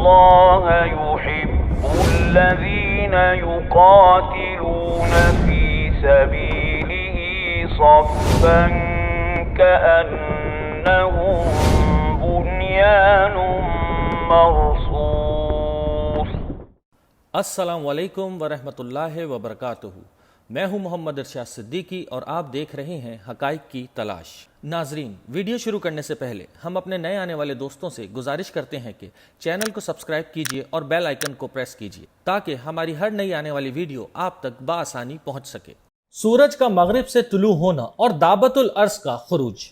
اللہ یحب الذین یقاتلون فی سبیلہ صفا کأنہم بنیان مرصوص۔ السلام علیکم ورحمۃ اللہ وبرکاتہ۔ میں ہوں محمد ارشاد صدیقی اور آپ دیکھ رہے ہیں حقائق کی تلاش۔ ناظرین، ویڈیو شروع کرنے سے پہلے ہم اپنے نئے آنے والے دوستوں سے گزارش کرتے ہیں کہ چینل کو سبسکرائب کیجئے اور بیل آئیکن کو پریس کیجئے تاکہ ہماری ہر نئی آنے والی ویڈیو آپ تک بآسانی پہنچ سکے۔ سورج کا مغرب سے طلوع ہونا اور دعوت الارض کا خروج۔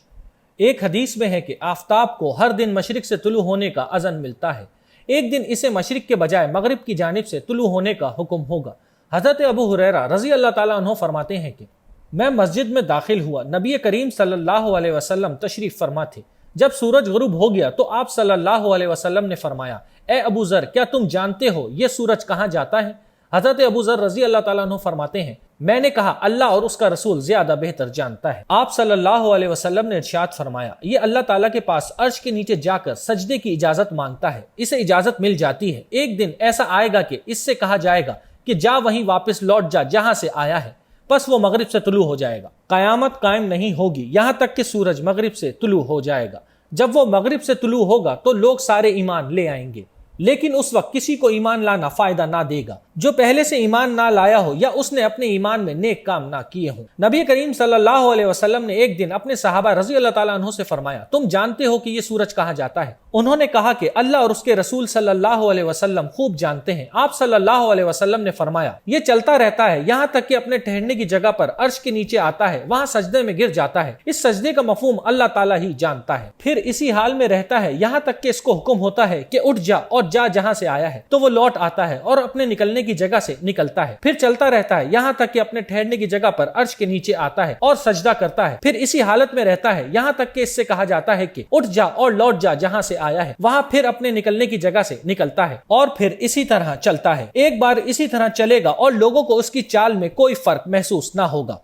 ایک حدیث میں ہے کہ آفتاب کو ہر دن مشرق سے طلوع ہونے کا اذن ملتا ہے، ایک دن اسے مشرق کے بجائے مغرب کی جانب سے طلوع ہونے کا حکم ہوگا۔ حضرت ابو ہریرہ رضی اللہ تعالیٰ عنہ فرماتے ہیں کہ میں مسجد میں داخل ہوا، نبی کریم صلی اللہ علیہ وسلم تشریف فرما تھے۔ جب سورج غروب ہو گیا تو آپ صلی اللہ علیہ وسلم نے فرمایا، اے ابو ذر، کیا تم جانتے ہو یہ سورج کہاں جاتا ہے؟ حضرت ابو ذر رضی اللہ تعالیٰ عنہ فرماتے ہیں، میں نے کہا اللہ اور اس کا رسول زیادہ بہتر جانتا ہے۔ آپ صلی اللہ علیہ وسلم نے ارشاد فرمایا، یہ اللہ تعالیٰ کے پاس عرش کے نیچے جا کر سجدے کی اجازت مانگتا ہے، اسے اجازت مل جاتی ہے۔ ایک دن ایسا آئے گا کہ اس سے کہا جائے گا کہ جا وہیں واپس لوٹ جا جہاں سے آیا ہے، پس وہ مغرب سے طلوع ہو جائے گا۔ قیامت قائم نہیں ہوگی یہاں تک کہ سورج مغرب سے طلوع ہو جائے گا۔ جب وہ مغرب سے طلوع ہوگا تو لوگ سارے ایمان لے آئیں گے، لیکن اس وقت کسی کو ایمان لانا فائدہ نہ دے گا جو پہلے سے ایمان نہ لایا ہو یا اس نے اپنے ایمان میں نیک کام نہ کیے ہوں۔ نبی کریم صلی اللہ علیہ وسلم نے ایک دن اپنے صحابہ رضی اللہ تعالیٰ عنہ سے فرمایا، تم جانتے ہو کہ یہ سورج کہاں جاتا ہے؟ انہوں نے کہا کہ اللہ اور اس کے رسول صلی اللہ علیہ وسلم خوب جانتے ہیں۔ آپ صلی اللہ علیہ وسلم نے فرمایا، یہ چلتا رہتا ہے یہاں تک کہ اپنے ٹھہرنے کی جگہ پر عرش کے نیچے آتا ہے، وہاں سجدے میں گر جاتا ہے۔ اس سجدے کا مفہوم اللہ تعالیٰ ہی جانتا ہے، پھر اسی حال میں رہتا ہے یہاں تک کہ اس کو حکم ہوتا ہے کہ اٹھ جا اور جا جہاں سے آیا ہے، تو وہ لوٹ آتا ہے اور اپنے نکلنے کی جگہ سے نکلتا ہے، پھر چلتا رہتا ہے یہاں تک کہ اپنے ٹھہرنے کی جگہ پر عرش کے نیچے آتا ہے اور سجدہ کرتا ہے، پھر اسی حالت میں رہتا ہے یہاں تک کہ اس سے کہا جاتا ہے کہ اٹھ جا اور لوٹ جا جہاں سے آیا ہے، وہاں پھر اپنے نکلنے کی جگہ سے نکلتا ہے اور پھر اسی طرح چلتا ہے۔ ایک بار اسی طرح چلے گا اور لوگوں کو اس کی چال میں کوئی فرق محسوس نہ ہوگا،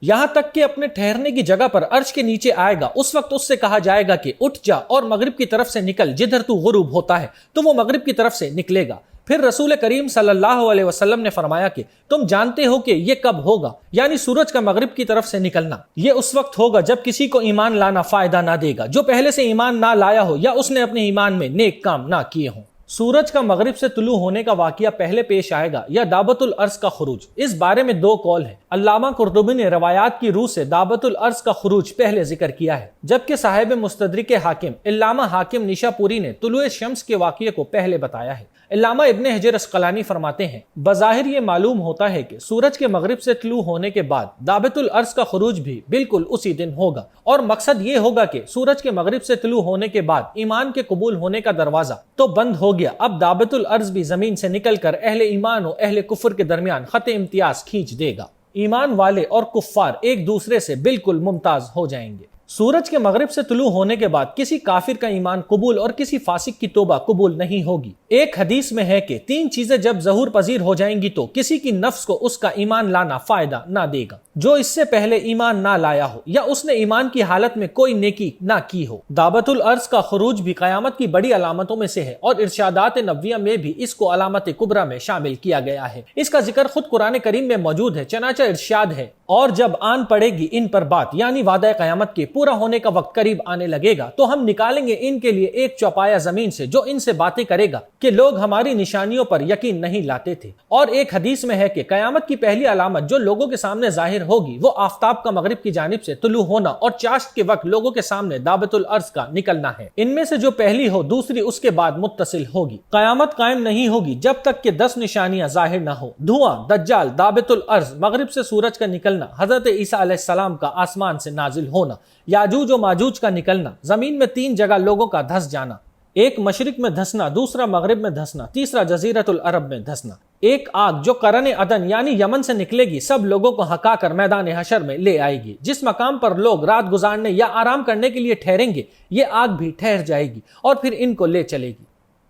یہاں تک کہ اپنے ٹھہرنے کی جگہ پر عرش کے نیچے آئے گا۔ اس وقت اس سے کہا جائے گا کہ اٹھ جا اور مغرب کی طرف سے نکل، جدھر تو غروب ہوتا ہے تو وہ مغرب کی طرف سے نکلے گا۔ پھر رسول کریم صلی اللہ علیہ وسلم نے فرمایا کہ تم جانتے ہو کہ یہ کب ہوگا، یعنی سورج کا مغرب کی طرف سے نکلنا۔ یہ اس وقت ہوگا جب کسی کو ایمان لانا فائدہ نہ دے گا جو پہلے سے ایمان نہ لایا ہو یا اس نے اپنے ایمان میں نیک کام نہ کیے ہوں۔ سورج کا مغرب سے طلوع ہونے کا واقعہ پہلے پیش آئے گا یا دعوت الارض کا خروج؟ اس بارے میں دو قول ہیں۔ علامہ قرطبی نے روایات کی روح سے دعوت الارض کا خروج پہلے ذکر کیا ہے، جبکہ صاحب مستدرک حاکم علامہ حاکم نیشاپوری نے طلوع شمس کے واقعے کو پہلے بتایا ہے۔ علامہ ابن حجر اسقلانی فرماتے ہیں، بظاہر یہ معلوم ہوتا ہے کہ سورج کے مغرب سے طلوع ہونے کے بعد دعوت الارض کا خروج بھی بالکل اسی دن ہوگا، اور مقصد یہ ہوگا کہ سورج کے مغرب سے طلوع ہونے کے بعد ایمان کے قبول ہونے کا دروازہ تو بند ہو گیا، اب دعوت الارض بھی زمین سے نکل کر اہل ایمان و اہل کفر کے درمیان خط امتیاز کھینچ دے گا۔ ایمان والے اور کفار ایک دوسرے سے بالکل ممتاز ہو جائیں گے۔ سورج کے مغرب سے طلوع ہونے کے بعد کسی کافر کا ایمان قبول اور کسی فاسق کی توبہ قبول نہیں ہوگی۔ ایک حدیث میں ہے کہ تین چیزیں جب ظہور پذیر ہو جائیں گی تو کسی کی نفس کو اس کا ایمان لانا فائدہ نہ دے گا جو اس سے پہلے ایمان نہ لایا ہو یا اس نے ایمان کی حالت میں کوئی نیکی نہ کی ہو۔ دعوت الارض کا خروج بھی قیامت کی بڑی علامتوں میں سے ہے اور ارشادات نبویہ میں بھی اس کو علامت کبریٰ میں شامل کیا گیا ہے۔ اس کا ذکر خود قرآن کریم میں موجود ہے، چنانچہ ارشاد ہے، اور جب آن پڑے گی ان پر بات، یعنی وعدہ قیامت کے پورا ہونے کا وقت قریب آنے لگے گا تو ہم نکالیں گے ان کے لیے ایک چوپایا زمین سے جو ان سے باتیں کرے گا کہ لوگ ہماری نشانیوں پر یقین نہیں لاتے تھے۔ اور ایک حدیث میں ہے کہ قیامت کی پہلی علامت جو لوگوں کے سامنے ظاہر ہوگی وہ آفتاب کا مغرب کی جانب سے طلوع ہونا اور چاشت کے وقت لوگوں کے سامنے دعوت الارض کا نکلنا ہے۔ ان میں سے جو پہلی ہو دوسری اس کے بعد متصل ہوگی۔ قیامت قائم نہیں ہوگی جب تک کہ 10 نشانیاں ظاہر نہ ہو: دھواں، دجال، دعوت الارض، مغرب سے سورج کا نکلنا، حضرت عیسیٰ علیہ السلام کا آسمان سے نازل ہونا، یاجوج و ماجوج کا نکلنا، زمین میں 3 جگہ لوگوں کا دھس جانا، ایک مشرق میں دھسنا، دوسرا مغرب میں دھسنا، تیسرا جزیرۃ العرب میں دھسنا، ایک آگ جو قرن عدن یعنی یمن سے نکلے گی سب لوگوں کو ہکا کر میدان حشر میں لے آئے گی، جس مقام پر لوگ رات گزارنے یا آرام کرنے کے لیے ٹھہریں گے یہ آگ بھی ٹھہر جائے گی اور پھر ان کو لے چلے گی۔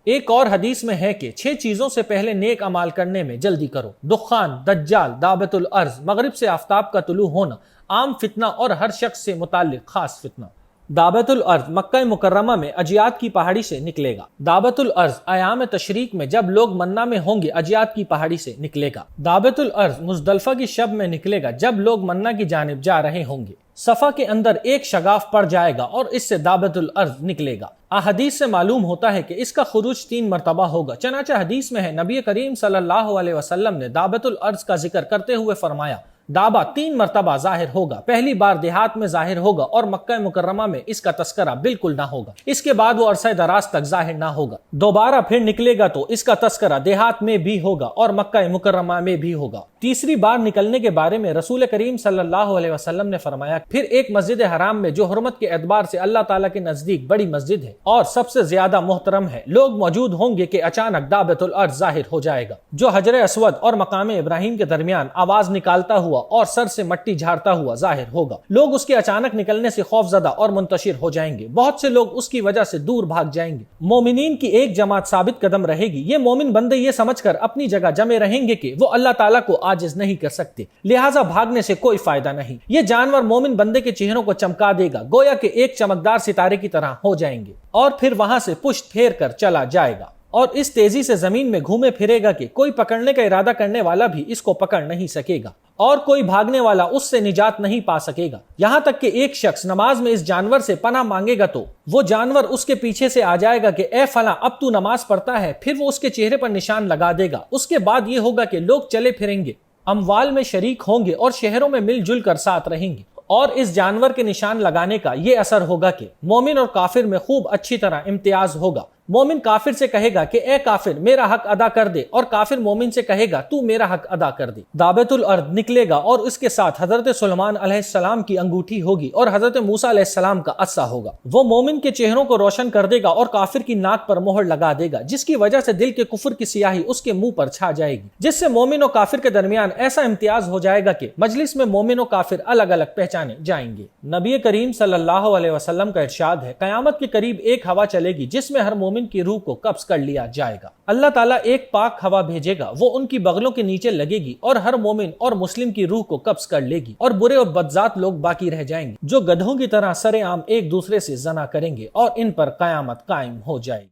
ایک اور حدیث میں ہے کہ 6 چیزوں سے پہلے نیک اعمال کرنے میں جلدی کرو: دخان، دجال، دعوت الارض، مغرب سے آفتاب کا طلوع ہونا، عام فتنہ اور ہر شخص سے متعلق خاص فتنہ۔ دعوت الارض مکہ مکرمہ میں اجیاد کی پہاڑی سے نکلے گا۔ دعوت الارض ایام تشریق میں جب لوگ منا میں ہوں گے اجیاد کی پہاڑی سے نکلے گا۔ دعوت الارض مزدلفہ کی شب میں نکلے گا جب لوگ منا کی جانب جا رہے ہوں گے۔ صفا کے اندر ایک شگاف پڑ جائے گا اور اس سے دعوت الارض نکلے گا۔ احادیث سے معلوم ہوتا ہے کہ اس کا خروج 3 مرتبہ ہوگا، چنانچہ حدیث میں ہے نبی کریم صلی اللہ علیہ وسلم نے دعوت الارض کا ذکر کرتے ہوئے فرمایا دعویٰ 3 مرتبہ ظاہر ہوگا، پہلی بار دیہات میں ظاہر ہوگا اور مکہ مکرمہ میں اس کا تذکرہ بالکل نہ ہوگا، اس کے بعد وہ عرصہ دراز تک ظاہر نہ ہوگا، دوبارہ پھر نکلے گا تو اس کا تذکرہ دیہات میں بھی ہوگا اور مکہ مکرمہ میں بھی ہوگا۔ تیسری بار نکلنے کے بارے میں رسول کریم صلی اللہ علیہ وسلم نے فرمایا پھر ایک مسجد حرام میں جو حرمت کے اعتبار سے اللہ تعالیٰ کے نزدیک بڑی مسجد ہے اور سب سے زیادہ محترم ہے، لوگ موجود ہوں گے کہ اچانک دعوت الارض ظاہر ہو جائے گا جو حجر اسود اور مقام ابراہیم کے درمیان آواز نکالتا ہوا اور سر سے مٹی جھاڑتا ہوا ظاہر ہوگا۔ لوگ اس کے اچانک نکلنے سے خوف زدہ اور منتشر ہو جائیں گے، بہت سے لوگ اس کی وجہ سے دور بھاگ جائیں گے۔ مومنین کی ایک جماعت ثابت قدم رہے گی، یہ مومن بندے یہ سمجھ کر اپنی جگہ جمے رہیں گے کہ وہ اللہ تعالیٰ کو عاجز نہیں کر سکتے، لہٰذا بھاگنے سے کوئی فائدہ نہیں۔ یہ جانور مومن بندے کے چہروں کو چمکا دے گا، گویا کہ ایک چمکدار ستارے کی طرح ہو جائیں گے، اور پھر وہاں سے پشت پھیر کر چلا جائے گا اور اس تیزی سے زمین میں گھومے پھرے گا کہ کوئی پکڑنے کا ارادہ کرنے والا بھی اس کو پکڑ نہیں سکے گا اور کوئی بھاگنے والا اس سے نجات نہیں پا سکے گا، یہاں تک کہ ایک شخص نماز میں اس جانور سے پناہ مانگے گا تو وہ جانور اس کے پیچھے سے آ جائے گا کہ اے فلاں اب تو نماز پڑھتا ہے، پھر وہ اس کے چہرے پر نشان لگا دے گا۔ اس کے بعد یہ ہوگا کہ لوگ چلے پھریں گے، اموال میں شریک ہوں گے اور شہروں میں مل جل کر ساتھ رہیں گے، اور اس جانور کے نشان لگانے کا یہ اثر ہوگا کہ مومن اور کافر میں خوب اچھی طرح امتیاز ہوگا۔ مومن کافر سے کہے گا کہ اے کافر میرا حق ادا کر دے، اور کافر مومن سے کہے گا تو میرا حق ادا کر دے۔ دعوت الارض نکلے گا اور اس کے ساتھ حضرت سلیمان علیہ السلام کی انگوٹھی ہوگی اور حضرت موسیٰ علیہ السلام کا عصا ہوگا۔ وہ مومن کے چہروں کو روشن کر دے گا اور کافر کی ناک پر مہر لگا دے گا، جس کی وجہ سے دل کے کفر کی سیاہی اس کے منہ پر چھا جائے گی، جس سے مومن و کافر کے درمیان ایسا امتیاز ہو جائے گا کہ مجلس میں مومن و کافر الگ الگ پہچانے جائیں گے۔ نبی کریم صلی اللہ علیہ وسلم کا ارشاد ہے قیامت کے قریب ایک ہوا چلے گی جس میں ہر مومن کی روح کو قبض کر لیا جائے گا۔ اللہ تعالیٰ ایک پاک ہوا بھیجے گا، وہ ان کی بغلوں کے نیچے لگے گی اور ہر مومن اور مسلم کی روح کو قبض کر لے گی، اور برے اور بدذات لوگ باقی رہ جائیں گے جو گدھوں کی طرح سرے عام ایک دوسرے سے زنا کریں گے، اور ان پر قیامت قائم ہو جائے گی۔